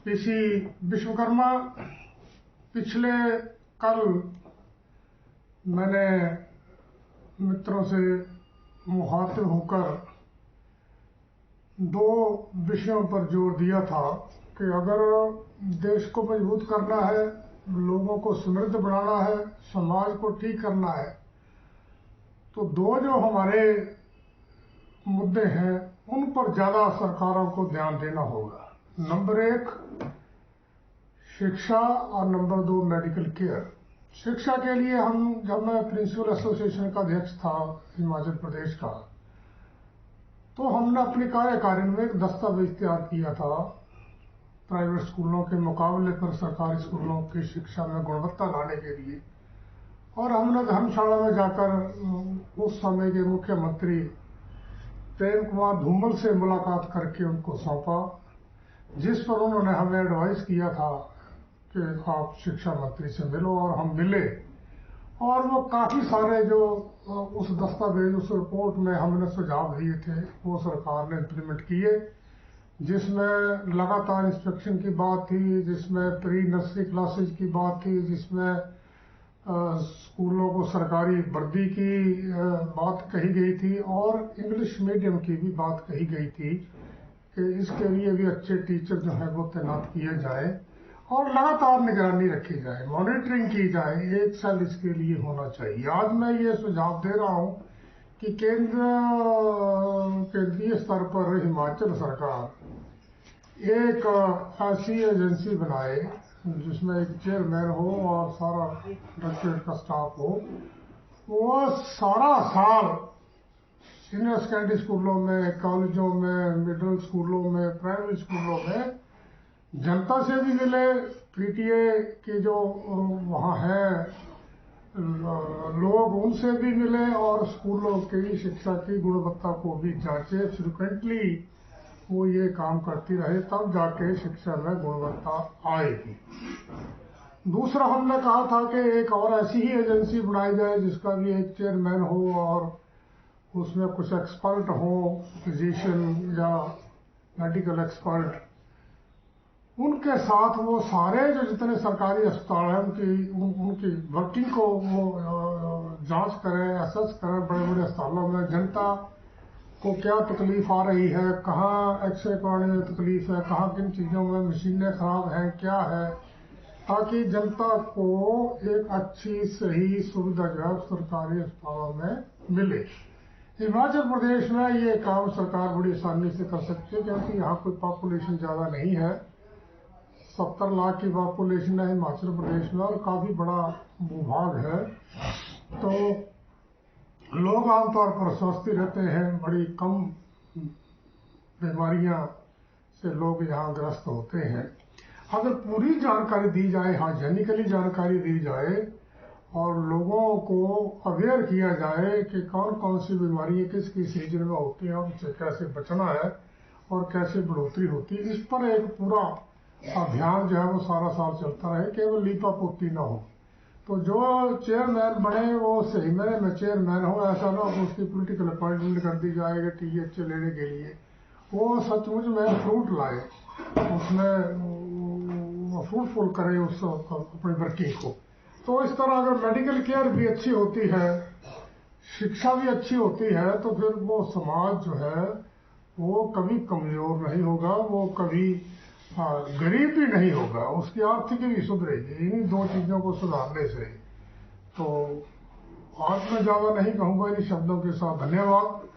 PC Vishwakarma, पिछले कल मैंने मित्रों से मुखातिब होकर दो विषयों पर जोर दिया था कि अगर देश को मजबूत करना है, लोगों को समृद्ध बनाना है, समाज को ठीक करना है, तो दो जो हमारे मुद्दे हैं उन पर ज़्यादा सरकारों को ध्यान देना होगा। नंबर 1 शिक्षा और नंबर 2 मेडिकल केयर। शिक्षा के लिए जब मैं प्रिंसिपल एसोसिएशन का अध्यक्ष था हिमाचल प्रदेश का, तो हमने अपनी कार्यकारिणी में एक दस्तावेज तैयार किया था प्राइवेट स्कूलों के मुकाबले पर सरकारी स्कूलों की शिक्षा में गुणवत्ता लाने के लिए। और हमने धर्मशाला में जाकर उस समय के मुख्यमंत्री प्रेम कुमार धूमल से मुलाकात करके उनको सौंपा, जिस पर उन्होंने हमें एडवाइस किया था कि आप शिक्षा मंत्री से मिलो, और हम मिले। और वो काफ़ी सारे जो उस दस्तावेज, उस रिपोर्ट में हमने सुझाव दिए थे, वो सरकार ने इम्प्लीमेंट किए, जिसमें लगातार इंस्पेक्शन की बात थी, जिसमें प्री नर्सरी क्लासेज की बात थी, जिसमें स्कूलों को सरकारी वर्दी की बात कही गई थी, और इंग्लिश मीडियम की भी बात कही गई थी कि इसके लिए भी अच्छे टीचर जो है वो तैनात किए जाए और लगातार निगरानी रखी जाए, मॉनिटरिंग की जाए। एक साल इसके लिए होना चाहिए। आज मैं ये सुझाव दे रहा हूँ कि केंद्रीय स्तर पर हिमाचल सरकार एक ऐसी एजेंसी बनाए जिसमें एक चेयरमैन हो और सारा डायरेक्टरेट का स्टाफ हो। वो सारा साल सीनियर सेकेंडरी स्कूलों में, कॉलेजों में, मिडिल स्कूलों में, प्राइमरी स्कूलों में जनता से भी मिले, पीटीए के जो वहाँ हैं लोग उनसे भी मिले, और स्कूलों की शिक्षा की गुणवत्ता को भी जांचे। फ्रिक्वेंटली वो ये काम करती रहे, तब जाके शिक्षा में गुणवत्ता आएगी। दूसरा हमने कहा था कि एक और ऐसी ही एजेंसी बनाई जाए जिसका भी एक चेयरमैन हो और उसमें कुछ एक्सपर्ट हो, फिजिशियन या मेडिकल एक्सपर्ट। उनके साथ वो सारे जो जितने सरकारी अस्पताल हैं उनकी वर्किंग को वो जांच करें, असेस करें। बड़े बड़े अस्पतालों में जनता को क्या तकलीफ आ रही है, कहाँ एक्सरे कराने में तकलीफ है, कहाँ किन चीज़ों में मशीनें खराब हैं, क्या है, ताकि जनता को एक अच्छी सही सुविधा जो है सरकारी अस्पतालों में मिले। हिमाचल प्रदेश में ये काम सरकार बड़ी आसानी से कर सकती है, क्योंकि यहाँ कोई पॉपुलेशन ज़्यादा नहीं है। 70 लाख की पॉपुलेशन है हिमाचल प्रदेश में और काफ़ी बड़ा भूभाग है, तो लोग आमतौर पर स्वस्थ रहते हैं। बड़ी कम बीमारियां से लोग यहाँ ग्रस्त होते हैं। अगर पूरी जानकारी दी जाए, हाइजीनिकली जानकारी दी जाए और लोगों को अवेयर किया जाए कि कौन कौन सी बीमारियां किस किस सीजन में होती हैं, उनसे कैसे बचना है और कैसे बढ़ोतरी होती है, इस पर एक पूरा अभियान जो है वो सारा साल चलता रहे, केवल लीपापोती ना हो। तो जो चेयरमैन बने वो सही में चेयरमैन हो, ऐसा ना हो उसकी पॉलिटिकल अपॉइंटमेंट कर दी जाएगी टीएचए लेने के लिए। वो सचमुच में फ्रूट लाए, उसमें फ्रूटफुल करे उस अपनी वर्किंग को। तो इस तरह अगर मेडिकल केयर भी अच्छी होती है, शिक्षा भी अच्छी होती है, तो फिर वो समाज जो है वो कभी कमजोर नहीं होगा, वो कभी गरीब भी नहीं होगा, उसकी आर्थिकी भी सुधरेगी इन्हीं दो चीज़ों को सुधारने से। तो आज मैं ज़्यादा नहीं कहूँगा इन शब्दों के साथ। धन्यवाद।